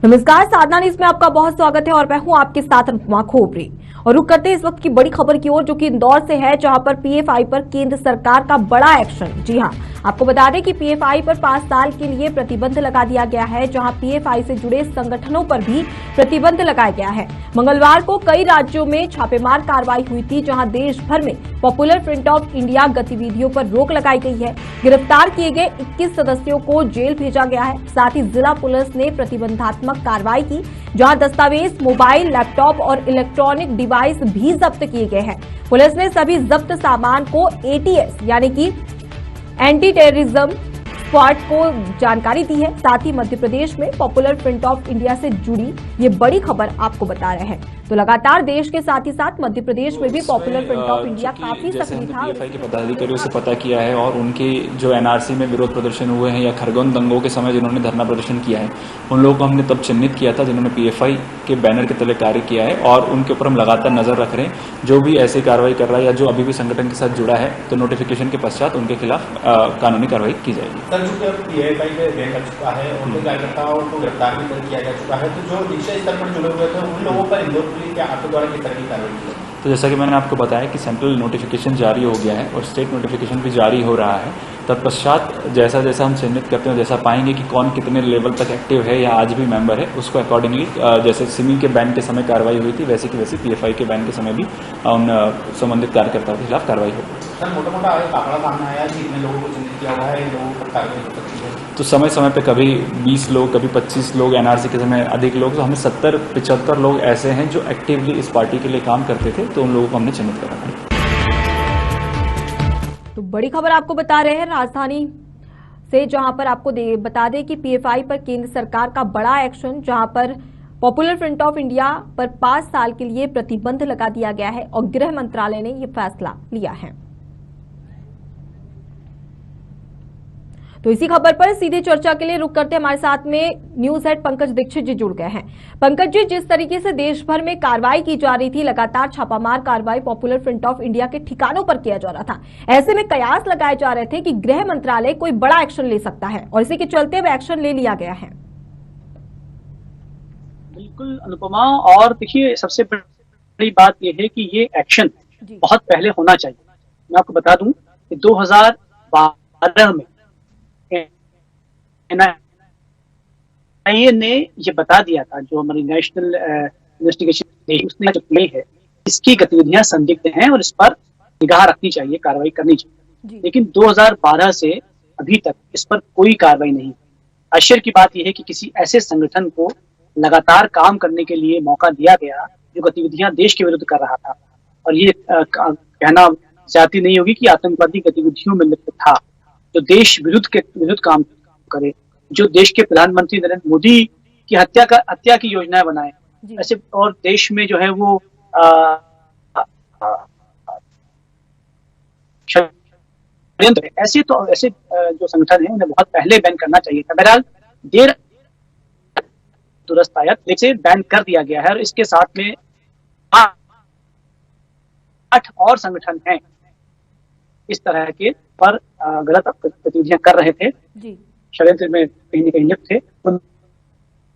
नमस्कार, साधना न्यूज में आपका बहुत स्वागत है और मैं हूं आपके साथ अनुपमा खोपरी। और रुक करते हैं इस वक्त की बड़ी खबर की ओर, जो कि इंदौर से है, जहां पर पीएफआई पर केंद्र सरकार का बड़ा एक्शन। जी हां, आपको बता दें कि पीएफआई पर 5 साल के लिए प्रतिबंध लगा दिया गया है, जहां पीएफआई से जुड़े संगठनों पर भी प्रतिबंध लगाया गया है। मंगलवार को कई राज्यों में छापेमार कार्रवाई हुई थी, जहां देश भर में पॉपुलर फ्रंट ऑफ इंडिया गतिविधियों पर रोक लगाई गई है। गिरफ्तार किए गए 21 सदस्यों को जेल भेजा गया है। साथ ही जिला पुलिस ने प्रतिबंधात्मक कार्रवाई की, जहां दस्तावेज, मोबाइल, लैपटॉप और इलेक्ट्रॉनिक डिवाइस भी जब्त किए गए हैं। पुलिस ने सभी जब्त सामान को एटीएस यानी कि एंटी टेररिज्म स्क्वाड को जानकारी दी है। साथ ही मध्य प्रदेश में पॉपुलर फ्रंट ऑफ इंडिया से जुड़ी ये बड़ी खबर आपको बता रहे हैं। तो लगातार देश के साथ ही साथ मध्य प्रदेश में भी पॉपुलर फ्रंट ऑफ इंडिया काफी सक्रिय था। पीएफआई के पदाधिकारियों से पता किया है और उनके जो एनआरसी में विरोध प्रदर्शन हुए हैं या खरगोन दंगों के समय जिन्होंने धरना प्रदर्शन किया है, उन लोगों को हमने तब चिन्हित किया था जिन्होंने पीएफआई के बैनर के तले कार्य किया है, और उनके ऊपर हम लगातार नजर रख रहे हैं। जो भी ऐसी कार्रवाई कर रहा है या जो अभी भी संगठन के साथ जुड़ा है, तो नोटिफिकेशन के पश्चात उनके खिलाफ कानूनी कार्रवाई की जाएगी। सर, चूंकि पीएफआई पे बैन कर चुका है, उनके कार्यकर्ताओं को गिरफ्तार भी किया जा चुका है, तो जो नीचे स्तर पर जुड़े हुए थे उन लोगों पर इंदौर पुलिस या आपके द्वारा किस तरह की कार्रवाई की? तो जैसा कि मैंने आपको बताया कि सेंट्रल नोटिफिकेशन जारी हो गया है और स्टेट नोटिफिकेशन भी जारी हो रहा है। तत्पश्चात जैसा जैसा हम चिन्हित करते हैं, जैसा पाएंगे कि कौन कितने लेवल तक एक्टिव है या आज भी मेंबर है, उसको अकॉर्डिंगली जैसे सिमी के बैन के समय कार्रवाई हुई थी, वैसे की वैसी पीएफआई के बैन के समय भी उन संबंधित कार्यकर्ताओं के खिलाफ कार्रवाई होगी। सर, मोटा मोटा आंकड़ा सामने आया कि इतने लोगों को चिन्हित किया हुआ है, इन लोगों पर कार्रवाई हो सकती है। तो समय समय पे कभी 20 लोग, कभी 25 लोग, एनआरसी के समय अधिक लोग, तो हमें 70-75 लोग ऐसे हैं जो एक्टिवली इस पार्टी के लिए काम करते थे, तो उन लोगों को हमने चिन्हित करा था। तो बड़ी खबर आपको बता रहे हैं राजधानी से, जहां पर आपको बता दें कि पीएफआई पर केंद्र सरकार का बड़ा एक्शन, जहां पर पॉपुलर फ्रंट ऑफ इंडिया पर 5 साल के लिए प्रतिबंध लगा दिया गया है और गृह मंत्रालय ने यह फैसला लिया है। तो इसी खबर पर सीधे चर्चा के लिए रुक करते हमारे साथ में न्यूज हेड पंकज दीक्षित जी जुड़ गए हैं। पंकज जी, जिस तरीके से देश भर में कार्रवाई की जा रही थी, लगातार छापामार कार्रवाई पॉपुलर फ्रंट ऑफ इंडिया के ठिकानों पर किया जा रहा था, ऐसे में कयास लगाए जा रहे थे कि गृह मंत्रालय कोई बड़ा एक्शन ले सकता है, और इसी के चलते वह एक्शन ले लिया गया है। बिल्कुल अनुपमा, और देखिए सबसे बड़ी बात यह है कि ये एक्शन बहुत पहले होना चाहिए। मैं आपको बता दूं कि 2012 में एनआईए ने ये बता दिया था, जो हमारी नेशनल इन्वेस्टिगेशन उसने जो की है, इसकी गतिविधियां संदिग्ध हैं और इस पर निगाह रखनी चाहिए, कार्रवाई करनी चाहिए। लेकिन 2012 से अभी तक इस पर कोई कार्रवाई नहीं। आश्चर्य की बात यह है कि किसी ऐसे संगठन को लगातार काम करने के लिए मौका दिया गया जो गतिविधियां देश के विरुद्ध कर रहा था, और ये कहना ज्यादती नहीं होगी कि आतंकवादी गतिविधियों में लिप्त था, जो देश विरुद्ध काम करे, जो देश के प्रधानमंत्री नरेंद्र मोदी की हत्या की योजनाएं बनाए, ऐसे, और देश में जो है वो ऐसे जो संगठन है उन्हें बहुत पहले बैन करना चाहिए था। बहरहाल देर दुरुस्त आया, इसे बैन कर दिया गया है, और इसके साथ में 8 और संगठन हैं इस तरह के पर गलत गतिविधियां कर रहे थे, षड्यंत्र में कहीं न कहीं लिप्त थे, उन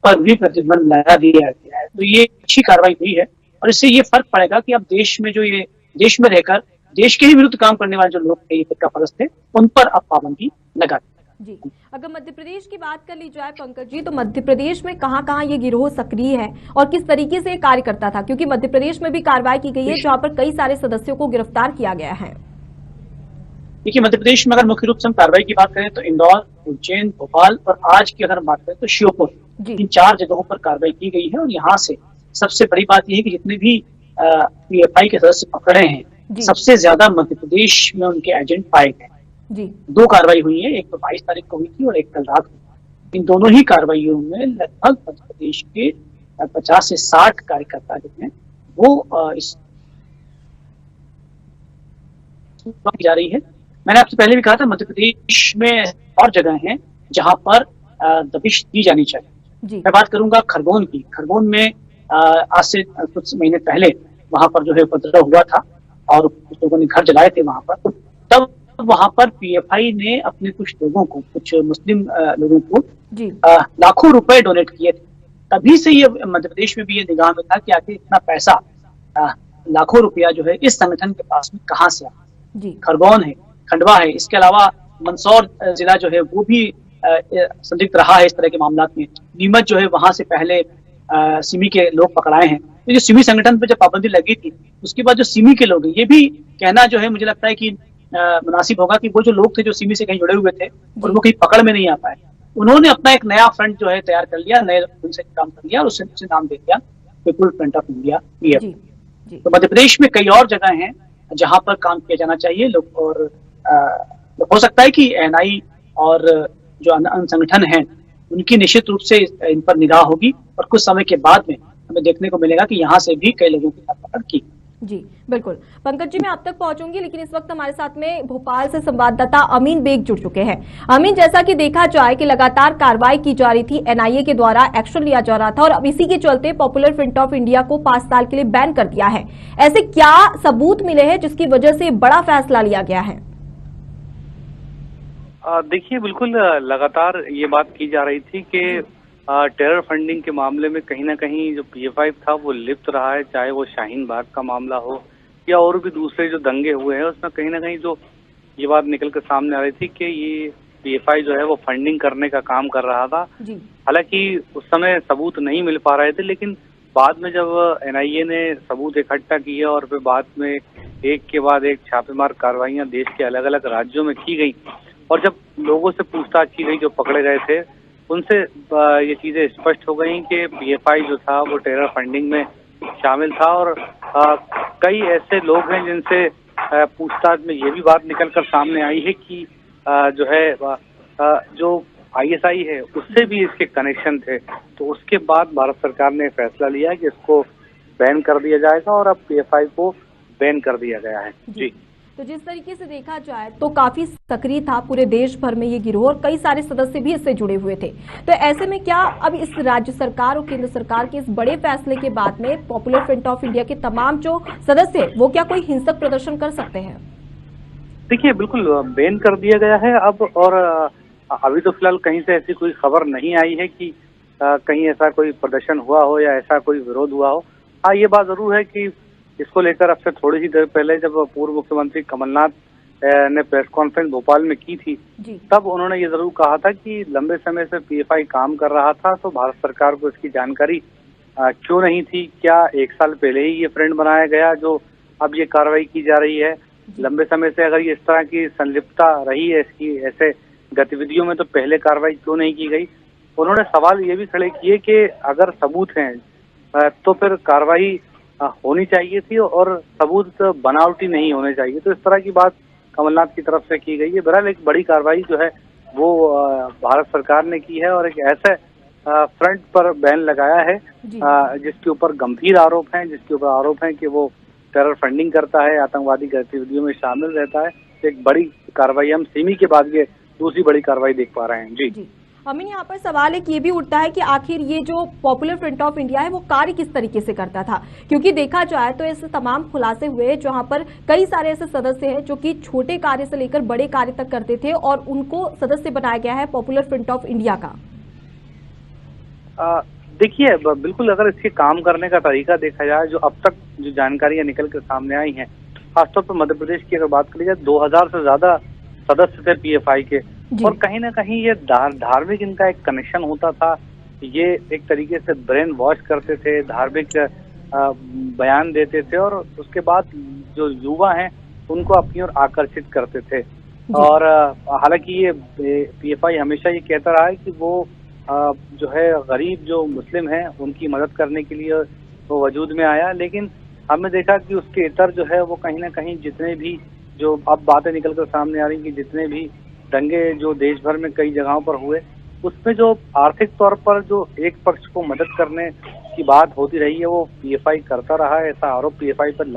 पर भी प्रतिबंध लगा दिया गया है। तो ये अच्छी कार्रवाई हुई है, और इससे ये फर्क पड़ेगा कि अब देश में जो ये देश में रहकर देश के ही विरुद्ध काम करने वाले जो लोग थे, ये फिरका परस्त थे, उन पर अब पाबंदी लगा जी। अगर मध्य प्रदेश की बात कर ली जाए पंकज जी, तो मध्य प्रदेश में कहां-कहां ये गिरोह सक्रिय है और किस तरीके से कार्य करता था, क्योंकि मध्य प्रदेश में भी कार्रवाई की गई है जहां पर कई सारे सदस्यों को गिरफ्तार किया गया है। देखिए, मध्य प्रदेश में अगर मुख्य रूप से हम कार्रवाई की बात करें तो इंदौर, उज्जैन, भोपाल, और आज की अगर बात करें तो श्योपुर, इन 4 जगहों पर कार्रवाई की गई है। और यहाँ से सबसे बड़ी बात यह है कि जितने भी पीएफआई के सदस्य पकड़े हैं, सबसे ज्यादा मध्य प्रदेश में उनके एजेंट पाए गए। 2 कार्रवाई हुई है, एक तो 22 तारीख को हुई थी और एक कल रात को। इन दोनों ही कार्रवाइयों में लगभग मध्य प्रदेश के 50 से 60 कार्यकर्ता जो हैं वो इस जा रही है। मैंने आपसे पहले भी कहा था, मध्य प्रदेश में और जगह हैं जहां पर दबिश दी जानी चाहिए। मैं बात करूंगा खरगोन की। खरगोन में आज से कुछ महीने पहले वहां पर जो है उपद्रव हुआ था और कुछ लोगों ने घर जलाए थे वहां पर। तब वहां पर पीएफआई ने अपने कुछ लोगों को, कुछ मुस्लिम लोगों को लाखों रुपए डोनेट किए थे तभी से ये मध्य प्रदेश में भी ये निगाह में था कि आखिर इतना पैसा, लाखों रुपया जो है इस संगठन के पास में कहाँ से आया। जी खरगोन है, खंडवा है, इसके अलावा मंदसौर जिला जो है वो भी संदिग्ध रहा है इस तरह के मामलात में। नीमच जो है वहां से पहले सिमी के लोग पकड़ाए हैं। तो जो सिमी संगठन पर जब पाबंदी लगी थी उसके बाद जो सिमी के लोग हैं, ये भी कहना जो है मुझे लगता है कि मुनासिब होगा कि वो जो लोग थे जो सिमी से कहीं जुड़े हुए थे और वो कहीं पकड़ में नहीं आ पाए, उन्होंने अपना एक नया फ्रंट जो है तैयार कर लिया, नए से काम कर लिया और उसे नाम दे दिया people front of India, PF. जी जी तो मध्य प्रदेश में कई और जगह हैं जहां पर काम किया जाना चाहिए लोग, और हो सकता है कि एनआई और जो अन्य संगठन हैं उनकी निश्चित रूप से इन पर निगाह होगी और कुछ समय के बाद में हमें देखने को मिलेगा कि यहाँ से भी कई लोगों की धरपकड़ की। जी बिल्कुल। पंकज जी, मैं आप तक पहुंचूंगी, लेकिन इस वक्त हमारे साथ में भोपाल से संवाददाता अमीन बेग जुड़ चुके हैं। अमीन, जैसा कि देखा जाए कि लगातार कार्रवाई की जा रही थी, एनआईए के द्वारा एक्शन लिया जा रहा था और अब इसी के चलते पॉपुलर फ्रंट ऑफ इंडिया को 5 साल के लिए बैन कर दिया है। ऐसे क्या सबूत मिले हैं जिसकी वजह से बड़ा फैसला लिया गया है? देखिए, बिल्कुल लगातार ये बात की जा रही थी कि टेरर फंडिंग के मामले में कहीं ना कहीं जो पीएफआई था वो लिप्त रहा है, चाहे वो शाहीन बाग का मामला हो या और भी दूसरे जो दंगे हुए हैं, उसमें कहीं ना कहीं जो ये बात निकल कर सामने आ रही थी कि ये पीएफआई जो है वो फंडिंग करने का काम कर रहा था। हालांकि उस समय सबूत नहीं मिल पा रहे थे, लेकिन बाद में जब एनआईए ने सबूत इकट्ठा किए और फिर बाद में एक के बाद एक छापेमार कार्रवाइयां देश के अलग अलग राज्यों में की गई और जब लोगों से पूछताछ की गई जो पकड़े गए थे, उनसे ये चीजें स्पष्ट हो गई कि पीएफआई जो था वो टेरर फंडिंग में शामिल था। और कई ऐसे लोग हैं जिनसे पूछताछ में ये भी बात निकल कर सामने आई है कि जो है जो आईएसआई है उससे भी इसके कनेक्शन थे। तो उसके बाद भारत सरकार ने फैसला लिया कि इसको बैन कर दिया जाएगा और अब पीएफआई को बैन कर दिया गया है। जी, तो जिस तरीके से देखा जाए तो काफी सक्रिय था पूरे देश भर में ये गिरोह और कई सारे सदस्य भी इससे जुड़े हुए थे। तो ऐसे में क्या अब इस राज्य सरकार और केंद्र सरकार के इस बड़े फैसले के बाद में पॉपुलर फ्रंट ऑफ इंडिया के तमाम जो सदस्य हैं वो क्या कोई हिंसक प्रदर्शन कर सकते हैं? देखिए, बिल्कुल बैन कर दिया गया है अब, और अभी तो फिलहाल कहीं से ऐसी कोई खबर नहीं आई है कि कहीं ऐसा कोई प्रदर्शन हुआ हो या ऐसा कोई विरोध हुआ हो। हाँ, ये बात जरूर है कि इसको लेकर अब से थोड़ी ही देर पहले जब पूर्व मुख्यमंत्री कमलनाथ ने प्रेस कॉन्फ्रेंस भोपाल में की थी, तब उन्होंने ये जरूर कहा था कि लंबे समय से पीएफआई काम कर रहा था, तो भारत सरकार को इसकी जानकारी क्यों नहीं थी? क्या 1 साल पहले ही ये फ्रेंड बनाया गया जो अब ये कार्रवाई की जा रही है? लंबे समय से अगर ये इस तरह की संलिप्तता रही है इसकी ऐसे गतिविधियों में, तो पहले कार्रवाई क्यों नहीं की गई? उन्होंने सवाल ये भी खड़े किए कि अगर सबूत हैं तो फिर कार्रवाई होनी चाहिए थी और सबूत बनावटी नहीं होने चाहिए। तो इस तरह की बात कमलनाथ की तरफ से की गई है। बहरहाल एक बड़ी कार्रवाई जो है वो भारत सरकार ने की है और एक ऐसे फ्रंट पर बैन लगाया है जिसके ऊपर गंभीर आरोप हैं, जिसके ऊपर आरोप है कि वो टेरर फंडिंग करता है, आतंकवादी गतिविधियों में शामिल रहता है। एक बड़ी कार्रवाई, हम सिमी के बाद ये दूसरी बड़ी कार्रवाई देख पा रहे हैं। जी अमीन, यहाँ पर सवाल एक ये भी उठता है कि आखिर ये जो पॉपुलर फ्रंट ऑफ इंडिया है वो कार्य किस तरीके से करता था, क्योंकि देखा जाए तो ऐसे तमाम खुलासे हुए जहां पर कई सारे ऐसे सदस्य हैं जो कि छोटे कार्य से लेकर बड़े कार्य तक करते थे और उनको सदस्य बनाया गया है पॉपुलर फ्रंट ऑफ इंडिया का। देखिए, बिल्कुल अगर इसके काम करने का तरीका देखा जाए, जो अब तक जो जानकारियां निकल कर सामने आई हैं, खासतौर पर मध्य प्रदेश की अगर बात करी जाए, 2000 से ज्यादा सदस्य थे पीएफआई के और कहीं ना कहीं ये धार्मिक इनका एक कनेक्शन होता था। ये एक तरीके से ब्रेन वॉश करते थे, धार्मिक बयान देते थे और उसके बाद जो युवा हैं उनको अपनी ओर आकर्षित करते थे। और हालांकि ये पीएफआई हमेशा ये कहता रहा है कि वो जो है गरीब जो मुस्लिम हैं उनकी मदद करने के लिए वो वजूद में आया, लेकिन हमने देखा कि उसके इतर जो है वो कहीं ना कहीं जितने भी जो अब बातें निकल कर सामने आ रही कि जितने भी दंगे जो देश भर में कई जगहों पर हुए, उसमें जो आर्थिक तौर पर जो एक पक्ष को मदद करने की बात होती रही है वो पीएफआई करता रहा है। ऐसा आरोप पीएफआई पर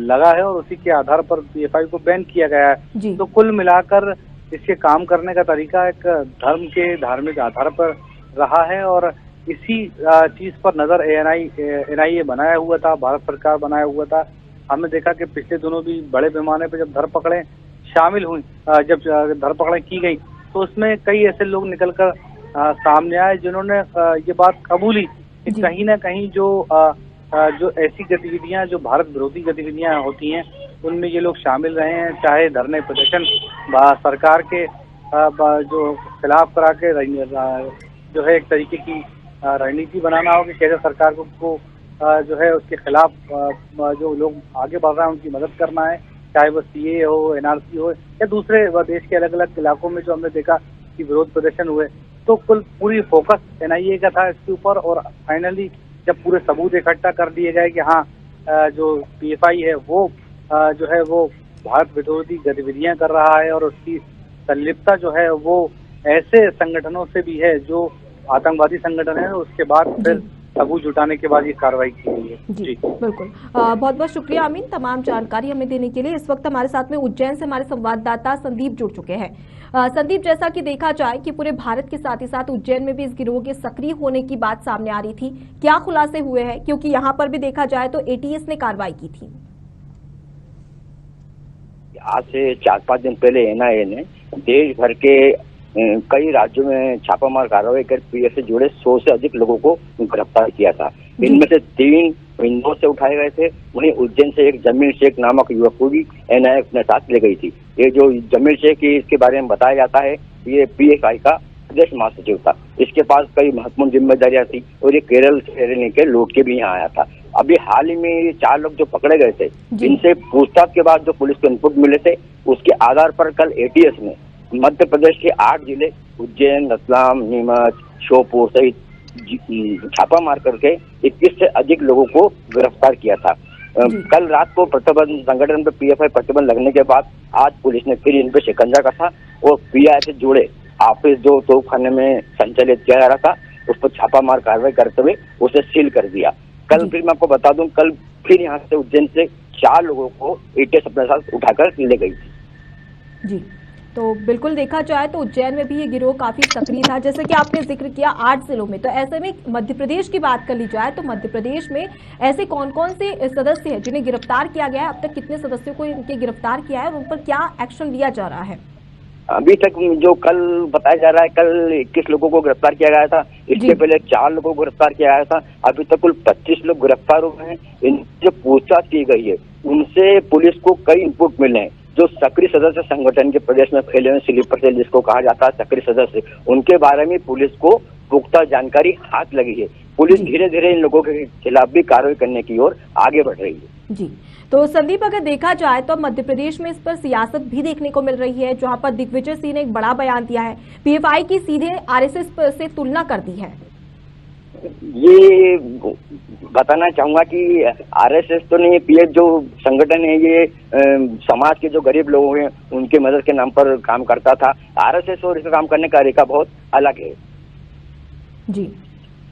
लगा है और उसी के आधार पर पीएफआई को बैन किया गया है। तो कुल मिलाकर इसके काम करने का तरीका एक धर्म के धार्मिक आधार पर रहा है और इसी चीज पर नजर एनआईए बनाया हुआ था, भारत सरकार बनाया हुआ था। हमने देखा कि पिछले दिनों भी बड़े पैमाने पर जब धरपकड़ें शामिल हुई, जब धरपकड़ें की गई तो उसमें कई ऐसे लोग निकलकर सामने आए, जिन्होंने ये बात कबूली कि कहीं ना कहीं जो ऐसी गतिविधियां, जो भारत विरोधी गतिविधियां होती हैं, उनमें ये लोग शामिल रहे हैं। चाहे धरने प्रदर्शन सरकार के जो खिलाफ करा के जो है एक तरीके की रणनीति बनाना हो कि कैसे सरकार को जो है उसके खिलाफ जो लोग आगे बढ़ रहे हैं उनकी मदद करना है, चाहे वो सीए हो, एनआरसी हो या दूसरे देश के अलग अलग इलाकों में जो हमने देखा कि विरोध प्रदर्शन हुए। तो पूरी फोकस एनआईए का था इसके ऊपर, और फाइनली जब पूरे सबूत इकट्ठा कर दिए गए कि हाँ जो पीएफआई है वो जो है वो भारत विरोधी गतिविधियां कर रहा है और उसकी संलिप्तता जो है वो ऐसे संगठनों से भी है जो आतंकवादी संगठन है, उसके बाद फिर सबूत जुटाने के बाद ये कार्रवाई की गई है। जी बिल्कुल, बहुत बहुत शुक्रिया अमीन तमाम जानकारी हमें देने के लिए। इस वक्त हमारे साथ में उज्जैन से हमारे संवाददाता संदीप जुड़ चुके हैं। संदीप, जैसा कि देखा जाए कि पूरे भारत के साथ ही साथ उज्जैन में भी इस गिरोह के सक्रिय होने की बात सामने आ रही थी, क्या खुलासे हुए हैं? क्योंकि यहाँ पर भी देखा जाए तो एटीएस ने कार्रवाई की थी। आज से 4-5 दिन पहले एनआईए ने देश भर के कई राज्यों में छापामार कार्रवाई कर पीएफ से जुड़े 100 से अधिक लोगों को गिरफ्तार किया था। इनमें से 3 इंदौर से उठाए गए थे, वहीं उज्जैन से एक जमील शेख नामक युवक को भी एनआईए अपने साथ ले गई थी। ये जो जमील शेख है, इसके बारे में बताया जाता है ये पीएफआई का प्रदेश महासचिव था। इसके पास कई महत्वपूर्ण जिम्मेदारियां थी और ये केरल से रहने के लौट के भी यहाँ आया था। अभी हाल ही में ये 4 लोग जो पकड़े गए थे, इनसे पूछताछ के बाद जो पुलिस को इनपुट मिले थे, उसके आधार पर कल एटीएस ने मध्य प्रदेश के 8 जिले उज्जैन, रतलाम, नीमच, श्योपुर सहित छापा मार करके 21 से अधिक लोगों को गिरफ्तार किया था। कल रात को प्रतिबंध संगठन पर पीएफआई प्रतिबंध लगने के बाद आज पुलिस ने फिर इन पे शिकंजा कसा और पीआई से जुड़े ऑफिस जो तोपखाने में संचालित किया जा रहा था उस पर छापामार कार्रवाई करते हुए उसे सील कर दिया। कल फिर मैं आपको बता दूं, कल फिर यहाँ से उज्जैन से 4 लोगों को एटीएस अपने साथ उठाकर ले गई थी। जी, तो बिल्कुल देखा जाए तो उज्जैन में भी ये गिरोह काफी सक्रिय था, जैसे कि आपने जिक्र किया 8 जिलों में। तो ऐसे में मध्य प्रदेश की बात कर ली जाए तो मध्य प्रदेश में ऐसे कौन कौन से सदस्य हैं जिन्हें गिरफ्तार किया गया है? अब तक कितने सदस्यों को इनके गिरफ्तार किया है और उन पर क्या एक्शन लिया जा रहा है? अभी तक जो कल बताया जा रहा है, कल 21 लोगों को गिरफ्तार किया गया था। इसके पहले 4 लोगों को गिरफ्तार किया गया था। अभी तक कुल 25 लोग गिरफ्तार हुए हैं। इनसे पूछताछ की गई है, उनसे पुलिस को कई इनपुट मिले हैं। जो सक्रिय सदस्य संगठन के प्रदेश में फैले हुए स्लीपर सेल जिसको कहा जाता है सक्रिय सदस्य, उनके बारे में पुलिस को पुख्ता जानकारी हाथ लगी है। पुलिस धीरे धीरे इन लोगों के खिलाफ भी कार्रवाई करने की ओर आगे बढ़ रही है। जी, तो संदीप, अगर देखा जाए तो मध्य प्रदेश में इस पर सियासत भी देखने को मिल रही है, जहां पर दिग्विजय सिंह ने एक बड़ा बयान दिया है, पीएफआई की सीधे आरएसएस से तुलना कर दी है। ये बताना चाहूंगा कि आरएसएस तो नहीं, पीएफ जो संगठन है ये समाज के जो गरीब लोग हैं उनके मदद के नाम पर काम करता था। आरएसएस और इसका काम करने का तरीका बहुत अलग है। जी,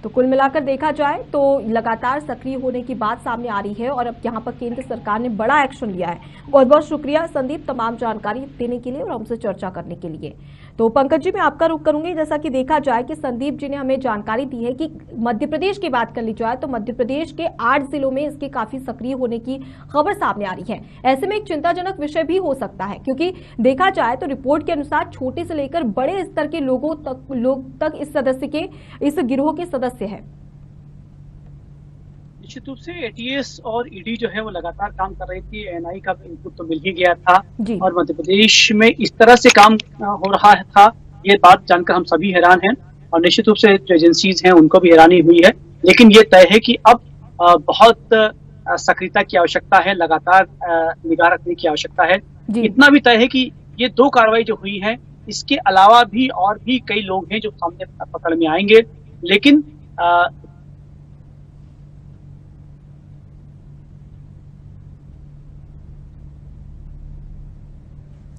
तो कुल मिलाकर देखा जाए तो लगातार सक्रिय होने की बात सामने आ रही है और अब यहाँ पर केंद्र सरकार ने बड़ा एक्शन लिया है। बहुत बहुत शुक्रिया संदीप तमाम जानकारी देने के लिए और हमसे चर्चा करने के लिए। तो पंकज जी, मैं आपका रुख करूंगी। जैसा कि देखा जाए कि संदीप जी ने हमें जानकारी दी है कि मध्य प्रदेश की बात कर ली जाए तो मध्य प्रदेश के 8 जिलों में इसके काफी सक्रिय होने की खबर सामने आ रही है। ऐसे में एक चिंताजनक विषय भी हो सकता है, क्योंकि देखा जाए तो रिपोर्ट के अनुसार छोटे से लेकर बड़े स्तर के लोग तक इस गिरोह के सदस्य हैं। निश्चित रूप से एटीएस और ईडी जो है वो लगातार काम कर रही थी। एनआई का इनपुट तो मिल ही गया था और मध्य प्रदेश में इस तरह से काम हो रहा था, ये बात जानकर हम सभी हैरान हैं और निश्चित रूप से जो एजेंसीज हैं उनको भी हैरानी हुई है। लेकिन ये तय है कि अब बहुत सक्रियता की आवश्यकता है, लगातार निगाह रखने की आवश्यकता है। इतना भी तय है कि ये 2 कार्रवाई जो हुई है, इसके अलावा भी और भी कई लोग हैं जो सामने पकड़ में आएंगे। लेकिन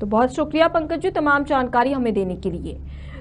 तो बहुत शुक्रिया पंकज जी तमाम जानकारी हमें देने के लिए।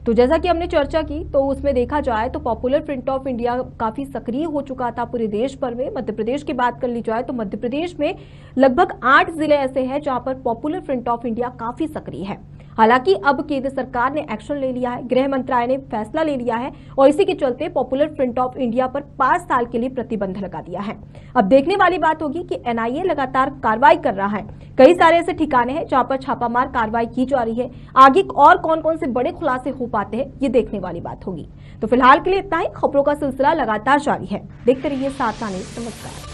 तो जैसा कि हमने चर्चा की तो उसमें देखा जाए तो पॉपुलर फ्रंट ऑफ इंडिया काफी सक्रिय हो चुका था पूरे देश भर में। मध्य प्रदेश की बात कर ली जाए तो मध्य प्रदेश में लगभग 8 जिले ऐसे हैं जहां पर पॉपुलर फ्रंट ऑफ इंडिया काफी सक्रिय है। हालांकि अब केंद्र सरकार ने एक्शन ले लिया है, गृह मंत्रालय ने फैसला ले लिया है और इसी के चलते पॉपुलर फ्रंट ऑफ इंडिया पर 5 साल के लिए प्रतिबंध लगा दिया है। अब देखने वाली बात होगी कि एनआईए लगातार कार्रवाई कर रहा है। कई सारे ऐसे ठिकाने हैं जहां पर छापामार कार्रवाई की जा रही है। आगे और कौन कौन से बड़े खुलासे हो पाते हैं, ये देखने वाली बात होगी। तो फिलहाल के लिए इतना ही। खबरों का सिलसिला लगातार जारी है। देखते रहिए साथ आने। नमस्कार।